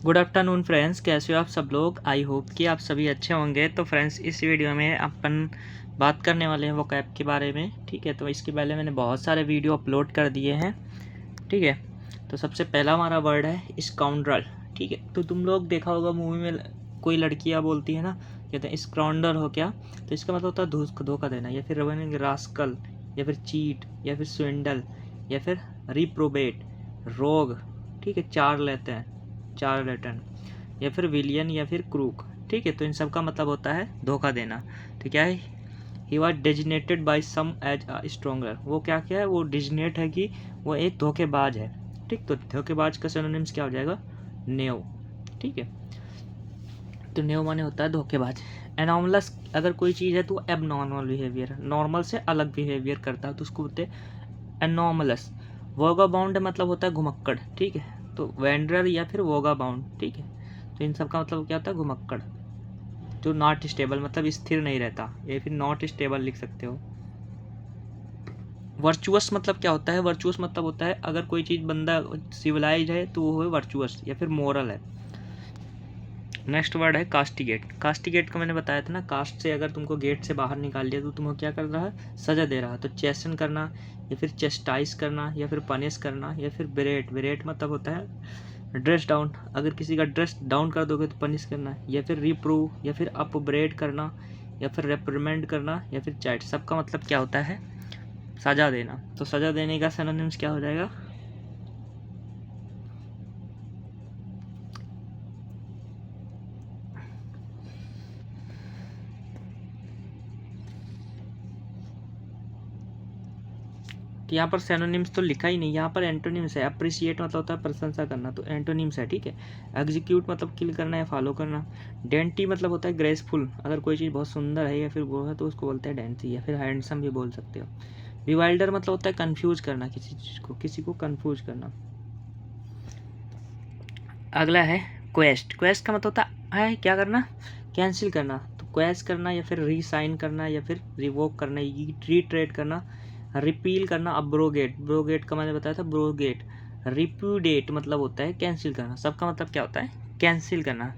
Good afternoon friends, कैसे हो आप सब लोग। आई होप कि आप सभी अच्छे होंगे। तो फ्रेंड्स, इस वीडियो में अपन बात करने वाले हैं वोकैब के बारे में। ठीक है, तो इसके पहले मैंने बहुत सारे वीडियो अपलोड कर दिए हैं। ठीक है, तो सबसे पहला हमारा वर्ड है स्काउंड्रल। ठीक है, तो तुम लोग देखा होगा मूवी में कोई लड़कियाँ बोलती है ना, कहते हैं स्काउंडर हो क्या, तो इसका मतलब होता है धोखा देना, या फिर रवनिंग रास्कल, या फिर चीट, या फिर स्विंडल, या फिर रिप्रोबेट, रोग। ठीक है, चार लेते हैं, चार लेटर, या फिर विलियन, या फिर क्रूक। ठीक है, तो इन सब का मतलब होता है धोखा देना। तो क्या है, he was designated by some as a stronger. वो क्या क्या है, वो डिजिनेट है कि वो एक धोखेबाज है। ठीक, तो धोखेबाज का सिनोनिम्स क्या हो जाएगा, नेव। ठीक है, तो नेव माने होता है धोखेबाज। एनॉमलस, अगर कोई चीज़ है तो एब नॉर्मल बिहेवियर, नॉर्मल से अलग बिहेवियर करता है तो उसको बोलते हैं एनॉमलस। वोगा बाउंड मतलब होता है घुमक्कड़। ठीक है, तो वेंडर या फिर वोगा बाउंड। ठीक है, तो इन सब का मतलब क्या होता है, घुमक्कड़। जो नॉट स्टेबल मतलब स्थिर नहीं रहता, या फिर नॉट स्टेबल लिख सकते हो। वर्चुअस मतलब क्या होता है, वर्चुअस मतलब होता है अगर कोई चीज़ बंदा सिविलाइज है तो वो है वर्चुअस या फिर मोरल है। नेक्स्ट वर्ड है कास्टिगेट। कास्टिगेट का मैंने बताया था ना, कास्ट से अगर तुमको गेट से बाहर निकाल दिया तो तुम्हें क्या कर रहा है, सजा दे रहा है। तो चेस्टन करना, या फिर चेस्टाइज करना, या फिर पनिश करना, या फिर बेरेट। बेरेट मतलब होता है ड्रेस डाउन, अगर किसी का ड्रेस डाउन कर दोगे तो पनिश करना, या फिर रिप्रूव, या फिर अपग्रेड करना, या फिर रेप्रिमेंड करना, या फिर चैट। सबका मतलब क्या होता है, सजा देना। तो सजा देने का सिनोनिम्स क्या हो जाएगा, तो यहाँ पर सिनोनिम्स तो लिखा ही नहीं, यहाँ पर एंटोनिम्स है। अप्रिशिएट मतलब होता है प्रशंसा करना, तो एंटोनिम्स है। ठीक है, एग्जीक्यूट मतलब किल करना या फॉलो करना। डेंटी मतलब होता है ग्रेसफुल, अगर कोई चीज़ बहुत सुंदर है या फिर वो है तो उसको बोलते हैं डेंसी, या फिर हैंडसम भी बोल सकते हो। विवाइल्डर मतलब होता है कन्फ्यूज करना, किसी चीज़ को, किसी को कन्फ्यूज करना। अगला है क्वेस्ट। क्वेस्ट का मतलब होता है क्या करना, कैंसिल करना। तो क्वेस्ट करना, या फिर रीसाइन करना, या फिर रिवोक करना, रीट्रेड करना, रिपील करना। अब्रोगेट, ब्रोगेट का मैंने बताया था, ब्रोगेट। रिप्यूडेट मतलब होता है कैंसिल करना। सबका मतलब क्या होता है, कैंसिल करना।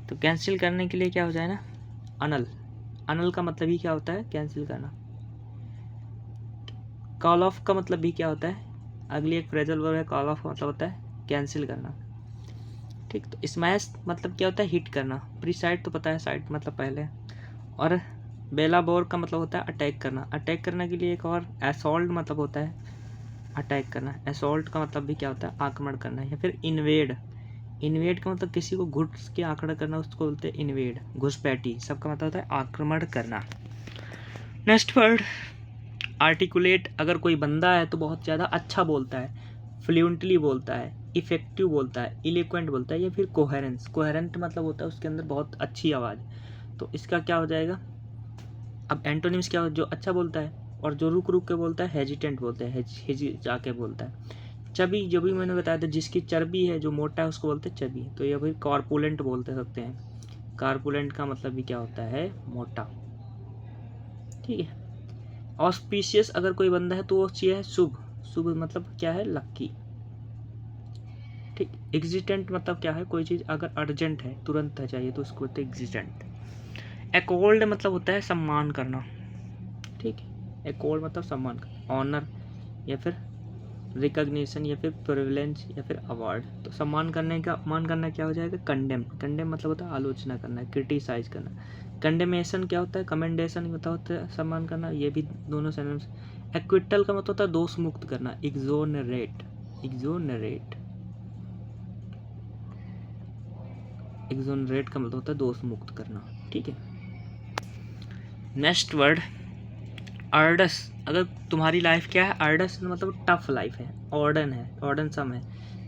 तो कैंसिल करने के लिए क्या हो जाए ना, अनल। अनल का मतलब ही क्या होता है, कैंसिल करना। कॉल ऑफ का मतलब भी क्या होता है, अगली एक फ्रेजल वर्ब है, कॉल ऑफ मतलब होता है कैंसिल करना। ठीक, तो स्मैश मतलब क्या होता है, हिट करना। प्रीसाइड तो पता है, साइड मतलब पहले। और बेलाबोर का मतलब होता है अटैक करना। अटैक करने के लिए एक और असॉल्ट मतलब होता है अटैक करना। असॉल्ट का मतलब भी क्या होता है, आक्रमण करना। या फिर इन्वेड। इन्वेड का मतलब किसी को घुस के आक्रमण करना, उसको बोलते हैं इन्वेड, घुसपैठी। सबका मतलब होता है आक्रमण करना। नेक्स्ट वर्ड आर्टिकुलेट, अगर कोई बंदा है तो बहुत ज़्यादा अच्छा बोलता है, फ्लुएंटली बोलता है, इफेक्टिव बोलता है, इलोक्वेंट बोलता है, या फिर कोहेरेंस। कोहेरेंट मतलब होता है उसके अंदर बहुत अच्छी आवाज़। तो इसका क्या हो जाएगा, अब एंटोनिम्स क्या हो, जो अच्छा बोलता है, और जो रुक रुक के बोलता है हेजिटेंट बोलते हैं, हेजी जाके बोलता है। चबी, जो भी मैंने बताया था, जिसकी चर्बी है, जो मोटा है उसको बोलते हैं चबी। तो ये भाई कॉर्पुलेंट बोलते सकते हैं। कॉर्पुलेंट का मतलब भी क्या होता है, मोटा। ठीक है, ऑस्पिशियस, अगर कोई बंदा है तो वो चाहिए है शुभ। शुभ मतलब क्या है, लक्की। ठीक, एग्जिटेंट मतलब क्या है, कोई चीज़ अगर अर्जेंट है, तुरंत है चाहिए, तो उसको बोलते हैं एग्जिटेंट। एकॉल्ड मतलब होता है सम्मान करना। ठीक है, एकॉल्ड मतलब सम्मान करना, ऑनर, या फिर रिकग्निशन, या फिर प्रिविलेंस, या फिर अवार्ड। तो सम्मान करने का, मान करना क्या हो जाएगा, कंडेम। कंडेम मतलब होता है आलोचना करना, क्रिटिसाइज करना। कंडेमेशन क्या होता है, कमेंडेशन मतलब होता है सम्मान करना। ये भी दोनों सिनोनिम्स। एक्विटल का मतलब होता है दोष मुक्त करना, एक्सोनरेट। एक्सोनरेट, एक्सोनरेट का मतलब होता है दोष मुक्त करना। ठीक है, नेक्स्ट वर्ड अर्डस। अगर तुम्हारी लाइफ क्या है, अर्डस मतलब टफ लाइफ है, ऑर्डन है, ऑर्डन सम है,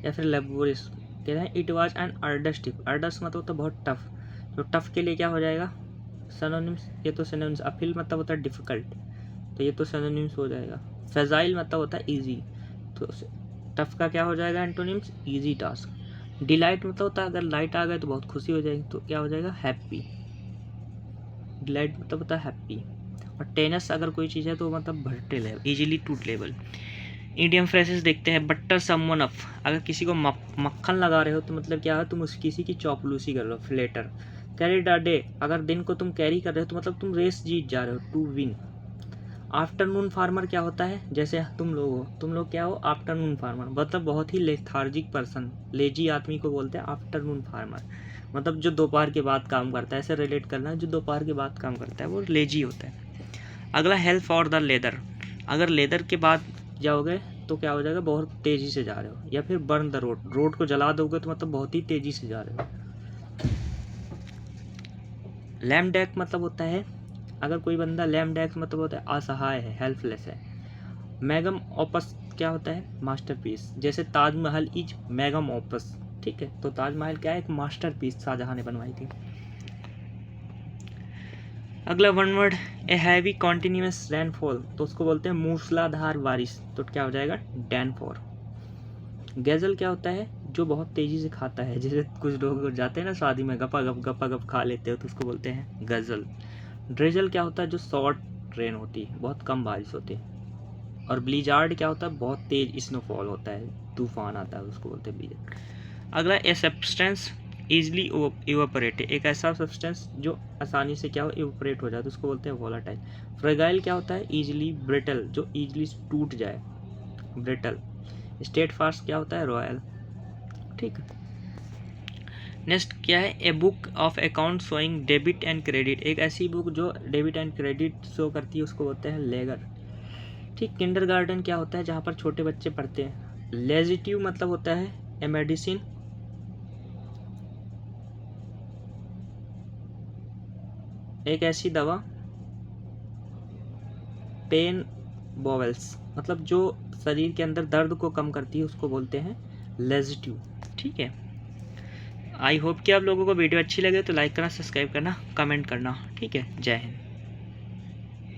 या फिर लेबोरियस। कहते हैं इट वाज एन अर्डस ट्रिप। अर्डस मतलब होता है बहुत टफ। तो टफ के लिए क्या हो जाएगा, सिनोनिम्स। ये तो सिनोनिम्स। अपील मतलब होता है डिफिकल्ट, तो ये तो सिनोनिम्स हो जाएगा। फेजाइल मतलब होता है ईजी, तो टफ का क्या हो जाएगा एंटोनिम्स, ईजी टास्क। डिलाइट मतलब होता है अगर लाइट आ गए तो बहुत खुशी हो जाएगी, तो क्या हो जाएगा, हैप्पी। डिलाइट मतलब होता है हैप्पी। और टेनस, अगर कोई चीज़ है तो मतलब भर्टिल है, इजीली टूटेबल। ईडियम फ्रेजेस देखते हैं। बटर समवन अप, अगर किसी को मक्खन लगा रहे हो तो मतलब क्या है, तुम उस किसी की चौपलूसी कर रहे हो। फ्लेटर। कैरी द डे, अगर दिन को तुम कैरी कर रहे हो तो मतलब तुम रेस जीत जा रहे हो, टू विन। आफ्टरनून फार्मर क्या होता है, जैसे तुम लोग हो, तुम लोग क्या हो, आफ्टरनून फार्मर, मतलब बहुत ही लेथार्जिक पर्सन, लेजी आदमी को बोलते हैं आफ्टरनून फार्मर, मतलब जो दोपहर के बाद काम करता है। ऐसे रिलेट करना है, जो दोपहर के बाद काम करता है वो लेजी होता है। अगला हेल्प फॉर द लेदर, अगर लेदर के बाद जाओगे तो क्या हो जाएगा, बहुत तेज़ी से जा रहे हो। या फिर बर्न द रोड, रोड को जला दोगे तो मतलब बहुत ही तेज़ी से जा रहे हो। लैम डैक मतलब होता है, अगर कोई बंदा लैम डैक मतलब होता है असहाय है, हेल्पलेस है। मैगम ओपस क्या होता है, मास्टरपीस, जैसे ताजमहल इज मैगम ओपस, ठीक है, तो ताजमहल क्या है, एक मास्टरपीस शाहजहां ने बनवाई थी। अगला one word, a heavy continuous rainfall, तो उसको बोलते हैं मूसलाधार बारिश, तो क्या हो जाएगा, डैनफॉर। गैजल क्या होता है, जो बहुत तेज़ी से खाता है, जैसे कुछ लोग जाते हैं ना शादी में गपा गप खा लेते हो तो उसको बोलते हैं गज़ल। ड्रेजल क्या होता है, जो शॉर्ट रेन होती है, बहुत कम बारिश होती है। और ब्लीजार्ड क्या होता है, बहुत तेज स्नोफॉल होता है, तूफान आता है, उसको बोलते हैं ब्लीजार्ड। अगला, ए सब्सटेंस ईजिली इवापोरेट, एक ऐसा सब्सटेंस जो आसानी से क्या हो, इवापोरेट हो जाए, तो उसको बोलते हैं वोलाटाइल। फ्रेगाइल क्या होता है, ईजिली ब्रिटल, जो ईजिली टूट जाए, ब्रिटल। स्टेट फास्ट क्या होता है, रॉयल, ठीक है। नेक्स्ट क्या है, a book of account showing debit and credit, एक ऐसी बुक जो डेबिट एंड क्रेडिट शो करती है, उसको बोलते हैं लेगर, ठीक। किंडरगार्टन क्या होता है, जहाँ पर छोटे बच्चे पढ़ते हैं। लेजिटिव मतलब होता है ए मेडिसिन, एक ऐसी दवा। पेन बॉवेल्स, मतलब जो शरीर के अंदर दर्द को कम करती है, उसको बोलते हैं लेजिटिव, ठीक है। आई होप कि आप लोगों को वीडियो अच्छी लगे तो लाइक करना, सब्सक्राइब करना, कमेंट करना, ठीक है। जय हिंद।